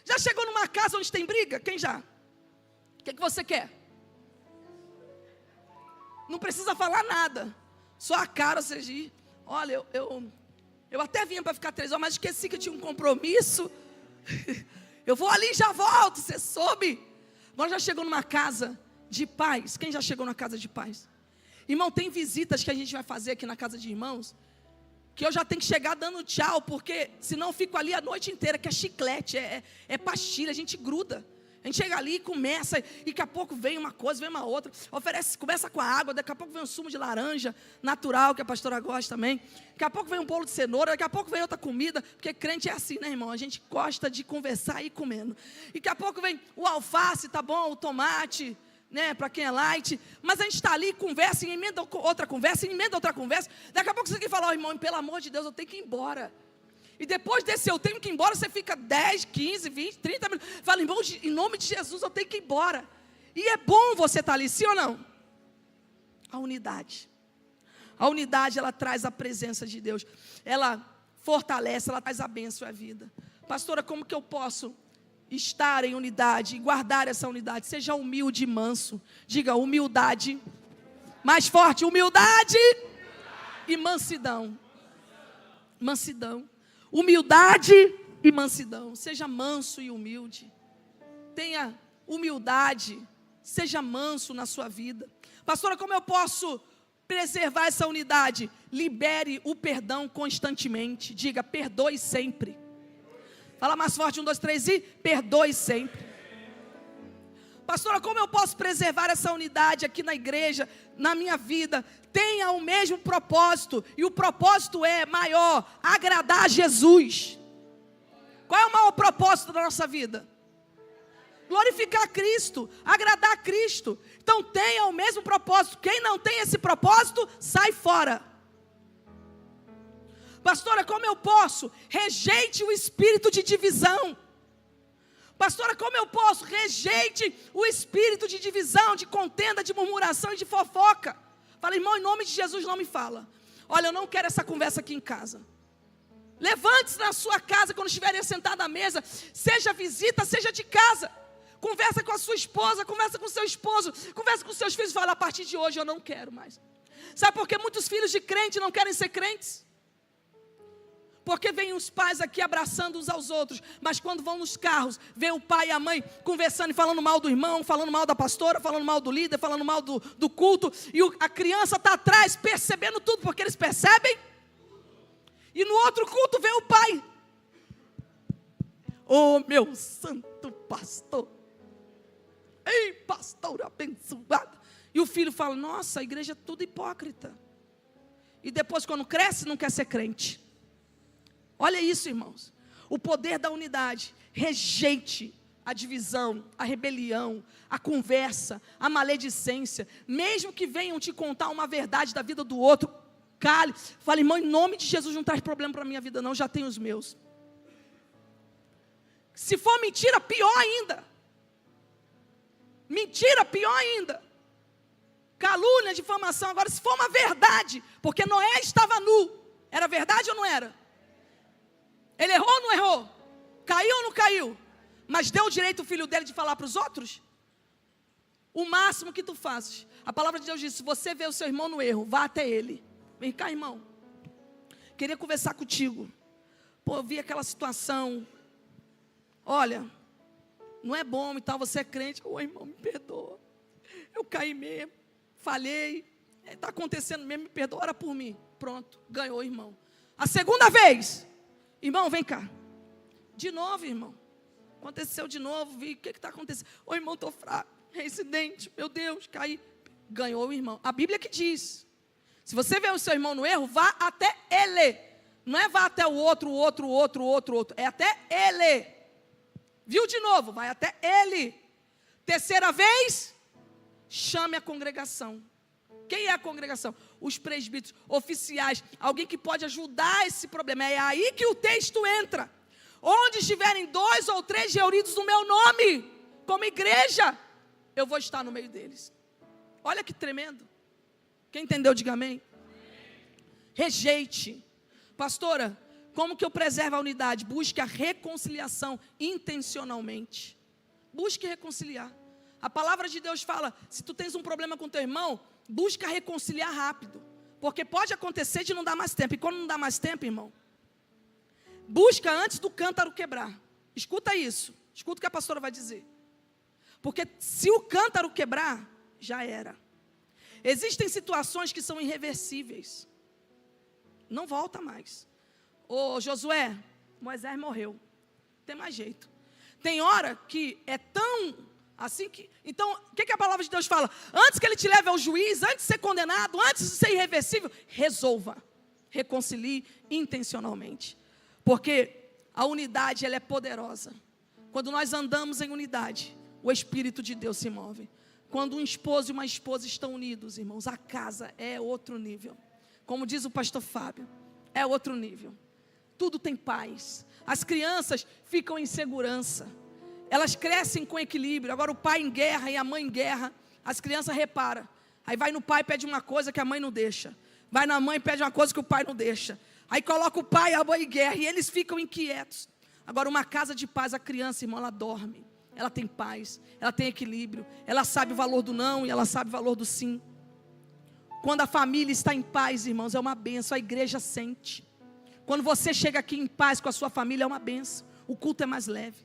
Já chegou numa casa onde tem briga? Quem já? O que você quer? Não precisa falar nada, só a cara, você diz: olha, eu até vinha para ficar 3 horas, mas esqueci que eu tinha um compromisso. Eu vou ali e já volto, você soube. Agora já chegou numa casa de paz? Quem já chegou na casa de paz? Irmão, tem visitas que a gente vai fazer aqui na casa de irmãos, que eu já tenho que chegar dando tchau, porque senão eu fico ali a noite inteira, que é chiclete, é pastilha, a gente gruda. A gente chega ali e começa, e daqui a pouco vem uma coisa, vem uma outra, começa com a água, daqui a pouco vem um sumo de laranja natural, que a pastora gosta também, daqui a pouco vem um bolo de cenoura, daqui a pouco vem outra comida, porque crente é assim, né, irmão? A gente gosta de conversar e ir comendo. E daqui a pouco vem o alface, tá bom, o tomate, né, para quem é light, mas a gente está ali, conversa, e emenda outra conversa, daqui a pouco você tem que falar: irmão, pelo amor de Deus, eu tenho que ir embora. E depois desse eu tenho que ir embora, você fica 10, 15, 20, 30 minutos, fala: irmão, em nome de Jesus, eu tenho que ir embora. E é bom você estar ali, sim ou não? A unidade, ela traz a presença de Deus, ela fortalece, ela traz a bênção à vida. Pastora, como que eu posso estar em unidade e guardar essa unidade? Seja humilde e manso. Diga: humildade. Mais forte: humildade e mansidão. Mansidão. Humildade e mansidão. Seja manso e humilde. Tenha humildade. Seja manso na sua vida. Pastora, como eu posso preservar essa unidade? Libere o perdão constantemente. Diga: perdoe sempre. Fala mais forte: 1, 2, 3 e perdoe sempre. Pastora, como eu posso preservar essa unidade aqui na igreja, na minha vida? Tenha o mesmo propósito, e o propósito é maior: agradar a Jesus. Qual é o maior propósito da nossa vida? Glorificar a Cristo, agradar a Cristo. Então tenha o mesmo propósito. Quem não tem esse propósito, sai fora. Pastora, como eu posso? Rejeite o espírito de divisão. Pastora, como eu posso? Rejeite o espírito de divisão, de contenda, de murmuração e de fofoca. Fala: irmão, em nome de Jesus, não me fala. Olha, eu não quero essa conversa aqui em casa. Levante-se na sua casa quando estiverem sentados à mesa, seja visita, seja de casa. Conversa com a sua esposa, conversa com o seu esposo, conversa com os seus filhos. Fala: a partir de hoje eu não quero mais. Sabe por que muitos filhos de crente não querem ser crentes? Porque vem os pais aqui abraçando uns aos outros, mas quando vão nos carros, vê o pai e a mãe conversando e falando mal do irmão, falando mal da pastora, falando mal do líder, falando mal do culto, e a criança está atrás percebendo tudo, porque eles percebem. E no outro culto vem o pai: ô meu santo pastor, ei pastor abençoado. E o filho fala: nossa, a igreja é tudo hipócrita. E depois, quando cresce, não quer ser crente. Olha isso, irmãos. O poder da unidade. Rejeite a divisão, a rebelião, a conversa, a maledicência, mesmo que venham te contar uma verdade da vida do outro, cale, fale, irmão, em nome de Jesus não traz problema para a minha vida não, já tenho os meus. Se for mentira, pior ainda. Mentira, pior ainda. Calúnia, difamação. Agora, se for uma verdade, porque Noé estava nu, era verdade ou não era? Ele errou ou não errou? Caiu ou não caiu? Mas deu o direito o filho dele de falar para os outros? O máximo que tu fazes. A palavra de Deus diz, se você vê o seu irmão no erro, vá até ele. Vem cá, irmão. Queria conversar contigo. Pô, eu vi aquela situação. Olha, não é bom e tal, você é crente. Ô, irmão, me perdoa. Eu caí mesmo, falhei. Está acontecendo mesmo, me perdoa, ora por mim. Pronto, ganhou, irmão. A segunda vez, irmão, vem cá. De novo, irmão. Aconteceu de novo, vi o que está acontecendo. Ô, irmão, estou fraco. Reincidente, meu Deus, caí. Ganhou o irmão. A Bíblia que diz. Se você vê o seu irmão no erro, vá até ele. Não é vá até o outro. É até ele. Viu de novo? Vai até ele. Terceira vez, chame a congregação. Quem é a congregação? Os presbíteros, oficiais, alguém que pode ajudar esse problema. É aí que o texto entra. Onde estiverem 2 ou 3 reunidos no meu nome, como igreja, eu vou estar no meio deles. Olha que tremendo. Quem entendeu, diga amém. Rejeite. Pastora, como que eu preservo a unidade? Busque a reconciliação intencionalmente. Busque reconciliar. A palavra de Deus fala, se tu tens um problema com teu irmão, busca reconciliar rápido. Porque pode acontecer de não dar mais tempo. E quando não dá mais tempo, irmão, busca antes do cântaro quebrar. Escuta isso. Escuta o que a pastora vai dizer. Porque se o cântaro quebrar, já era. Existem situações que são irreversíveis. Não volta mais. Ô Josué, Moisés morreu. Não tem mais jeito. Tem hora que é tão assim que... Então, o que a palavra de Deus fala? Antes que ele te leve ao juiz, antes de ser condenado, antes de ser irreversível, resolva. Reconcilie intencionalmente. Porque a unidade, ela é poderosa. Quando nós andamos em unidade, o Espírito de Deus se move. Quando um esposo e uma esposa estão unidos, irmãos, a casa é outro nível. Como diz o pastor Fábio, é outro nível. Tudo tem paz. As crianças ficam em segurança. Elas crescem com equilíbrio. Agora o pai em guerra e a mãe em guerra, as crianças reparam. Aí vai no pai e pede uma coisa que a mãe não deixa. Vai na mãe e pede uma coisa que o pai não deixa. Aí coloca o pai e a mãe em guerra e eles ficam inquietos. Agora uma casa de paz, a criança, irmão, ela dorme. Ela tem paz, ela tem equilíbrio. Ela sabe o valor do não e ela sabe o valor do sim. Quando a família está em paz, irmãos, é uma bênção. A igreja sente. Quando você chega aqui em paz com a sua família, é uma bênção. O culto é mais leve.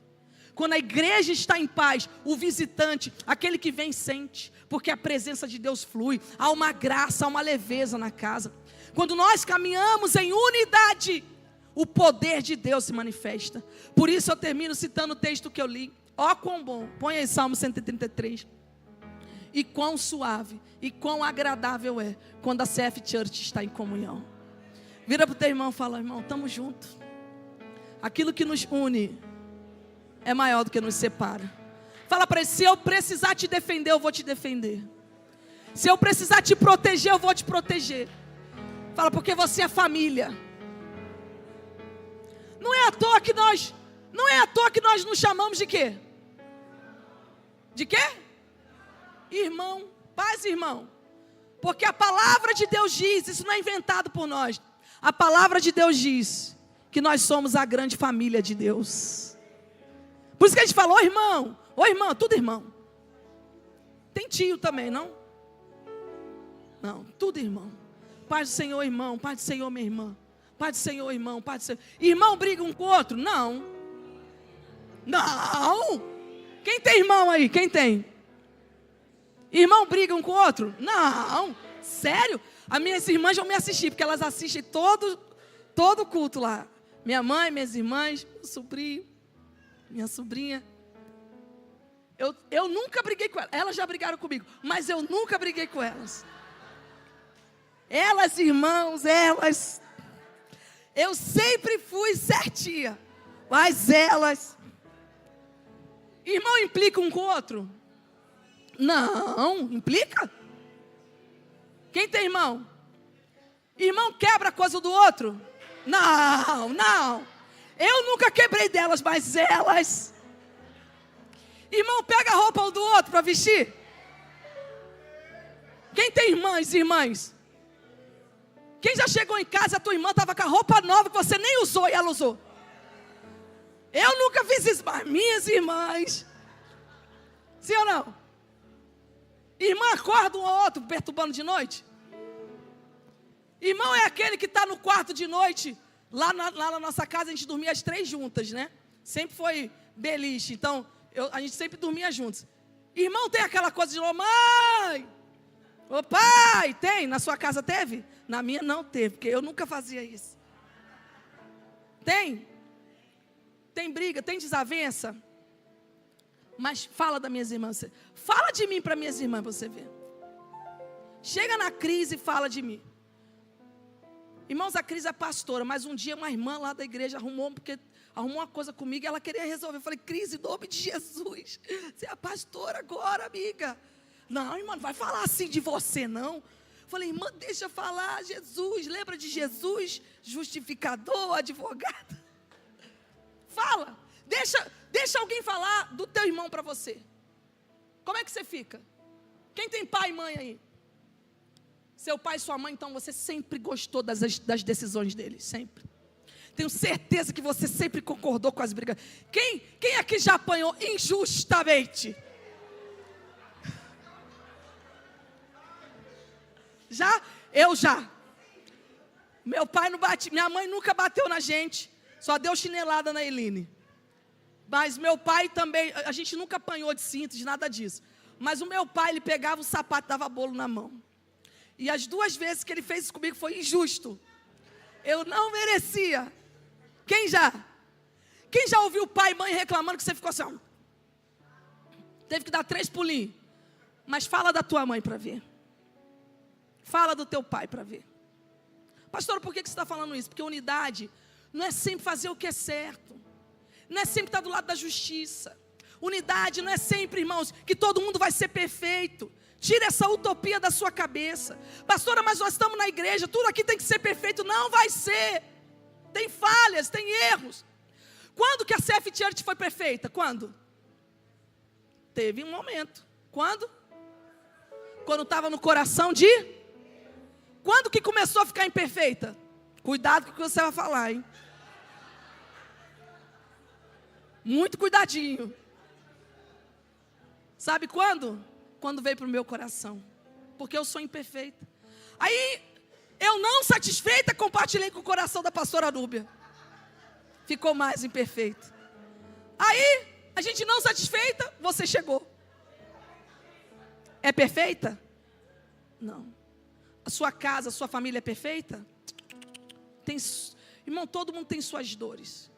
Quando a igreja está em paz, o visitante, aquele que vem, sente. Porque a presença de Deus flui. Há uma graça, há uma leveza na casa. Quando nós caminhamos em unidade, o poder de Deus se manifesta. Por isso eu termino citando o texto que eu li. Ó quão bom, põe aí Salmo 133. E quão suave, e quão agradável é quando a CF Church está em comunhão. Vira para o teu irmão e fala, irmão, estamos juntos. Aquilo que nos une é maior do que nos separa. Fala para ele, se eu precisar te defender, eu vou te defender. Se eu precisar te proteger, eu vou te proteger. Fala, porque você é família. Não é à toa que nós nos chamamos de quê? De quê? Irmão, paz, irmão. Porque a palavra de Deus diz, isso não é inventado por nós. A palavra de Deus diz que nós somos a grande família de Deus. Por isso que a gente fala, ô irmão, tudo irmão. Tem tio também, não? Não, tudo irmão. Paz do Senhor, irmão, paz do Senhor, minha irmã. Paz do Senhor, irmão, paz do Senhor. Irmão briga um com o outro? Não. Não. Quem tem irmão aí? Quem tem? Irmão briga um com o outro? Não. Sério? As minhas irmãs vão me assistir, porque elas assistem todo culto lá. Minha mãe, minhas irmãs, meu sobrinho, minha sobrinha. Eu nunca briguei com elas. Elas já brigaram comigo, mas eu nunca briguei com elas. Elas, irmãos, elas... Eu sempre fui certinha, mas elas... Irmão implica um com o outro? Não, implica? Quem tem irmão? Irmão quebra a coisa do outro? Não, não. Eu nunca quebrei delas, mas elas. Irmão pega a roupa um do outro para vestir? Quem tem irmãs e irmãs? Quem já chegou em casa e a tua irmã estava com a roupa nova que você nem usou e ela usou? Eu nunca fiz isso, mas minhas irmãs. Sim ou não? Irmã acorda um ou outro perturbando de noite? Irmão é aquele que está no quarto de noite. Lá na nossa casa a gente dormia as 3 juntas, né? Sempre foi beliche, então a gente sempre dormia juntos. Irmão tem aquela coisa de mãe, ô pai, tem? Na sua casa teve? Na minha não teve, porque eu nunca fazia isso. Tem? Tem briga, tem desavença? Mas fala das minhas irmãs. Fala de mim para minhas irmãs, você ver. Chega na crise e fala de mim. Irmãos, a Cris é pastora, mas um dia uma irmã lá da igreja arrumou uma coisa comigo e ela queria resolver. Eu falei, Cris, em nome de Jesus, você é pastora agora, amiga. Não, irmã, não vai falar assim de você, não. Eu falei, irmã, deixa eu falar, Jesus, lembra de Jesus, justificador, advogado. Fala, deixa alguém falar do teu irmão para você. Como é que você fica? Quem tem pai e mãe aí? Seu pai e sua mãe, então você sempre gostou das decisões deles, sempre. Tenho certeza que você sempre concordou com as brigas. Quem aqui já apanhou injustamente? Já? Eu já. Meu pai não bate, minha mãe nunca bateu na gente, só deu chinelada na Eline. Mas meu pai também, a gente nunca apanhou de cinto, de nada disso. Mas o meu pai, ele pegava o sapato e dava bolo na mão. E as 2 vezes que ele fez isso comigo foi injusto. Eu não merecia. Quem já? Quem já ouviu pai e mãe reclamando que você ficou assim? Ó, teve que dar 3 pulinhos. Mas fala da tua mãe para ver. Fala do teu pai para ver. Pastor, por que você está falando isso? Porque unidade não é sempre fazer o que é certo. Não é sempre estar do lado da justiça. Unidade não é sempre, irmãos, que todo mundo vai ser perfeito. Tira essa utopia da sua cabeça. Pastora, mas nós estamos na igreja, tudo aqui tem que ser perfeito. Não vai ser. Tem falhas, tem erros. Quando que a CF Church foi perfeita? Quando? Teve um momento. Quando? Quando estava no coração de? Quando que começou a ficar imperfeita? Cuidado com o que você vai falar, hein? Muito cuidadinho. Sabe quando? Quando veio para o meu coração, porque eu sou imperfeita. Aí, eu não satisfeita, compartilhei com o coração da pastora Núbia. Ficou mais imperfeito. Aí, a gente não satisfeita, você chegou. É perfeita? Não. A sua casa, a sua família é perfeita? Irmão, todo mundo tem suas dores.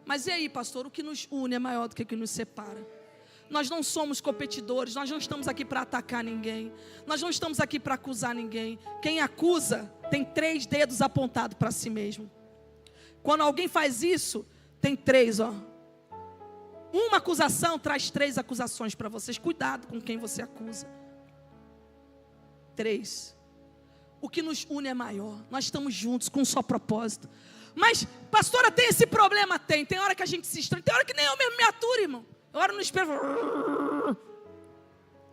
Mas e aí, pastor, o que nos une é maior do que o que nos separa. Nós não somos competidores, nós não estamos aqui para atacar ninguém. Nós não estamos aqui para acusar ninguém. Quem acusa tem 3 dedos apontados para si mesmo. Quando alguém faz isso, tem 3, ó. Uma acusação traz 3 acusações para vocês. Cuidado com quem você acusa. 3. O que nos une é maior. Nós estamos juntos com um só propósito. Mas, pastora, tem esse problema? Tem hora que a gente se estranha. Tem hora que nem eu mesmo me aturo, irmão. Eu oro no espelho.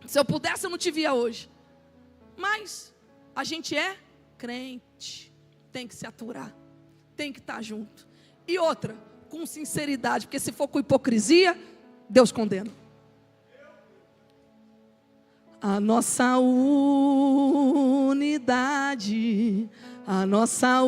Se eu pudesse, eu não te via hoje. Mas a gente é crente. Tem que se aturar. Tem que estar junto. E outra, com sinceridade. Porque se for com hipocrisia, Deus condena. A nossa unidade, a nossa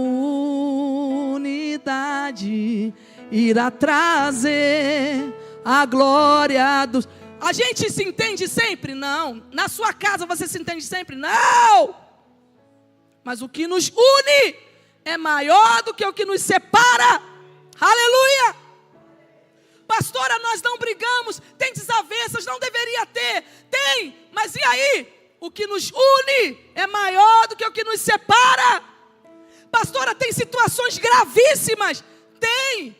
unidade irá trazer a glória dos... A gente se entende sempre? Não. Na sua casa você se entende sempre? Não. Mas o que nos une é maior do que o que nos separa. Aleluia. Pastora, nós não brigamos. Tem desavenças, não deveria ter. Tem, mas e aí? O que nos une é maior do que o que nos separa. Pastora, tem situações gravíssimas. Tem.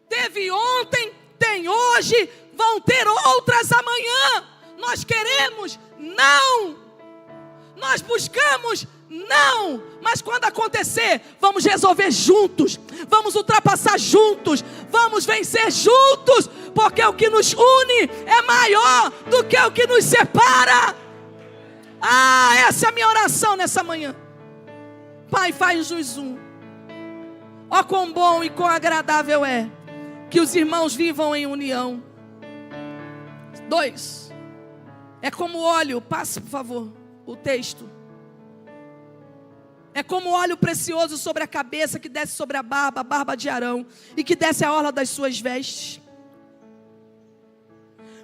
Teve ontem, tem hoje, vão ter outras amanhã. Nós queremos? Não. Nós buscamos? Não. Mas quando acontecer, vamos resolver juntos. Vamos ultrapassar juntos. Vamos vencer juntos. Porque o que nos une é maior do que o que nos separa. Essa é a minha oração nessa manhã. Pai, faz-nos um. Ó, quão bom e quão agradável é que os irmãos vivam em união. 2. É como óleo, passe por favor o texto. É como óleo precioso sobre a cabeça, que desce sobre a barba de Arão, e que desce a orla das suas vestes.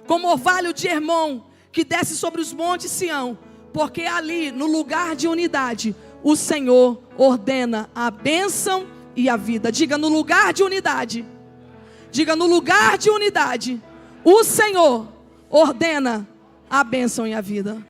Como orvalho de Hermon, que desce sobre os montes Sião, porque ali, no lugar de unidade, o Senhor ordena a bênção e a vida. Diga, no lugar de unidade. Diga, no lugar de unidade, o Senhor ordena a bênção e a vida.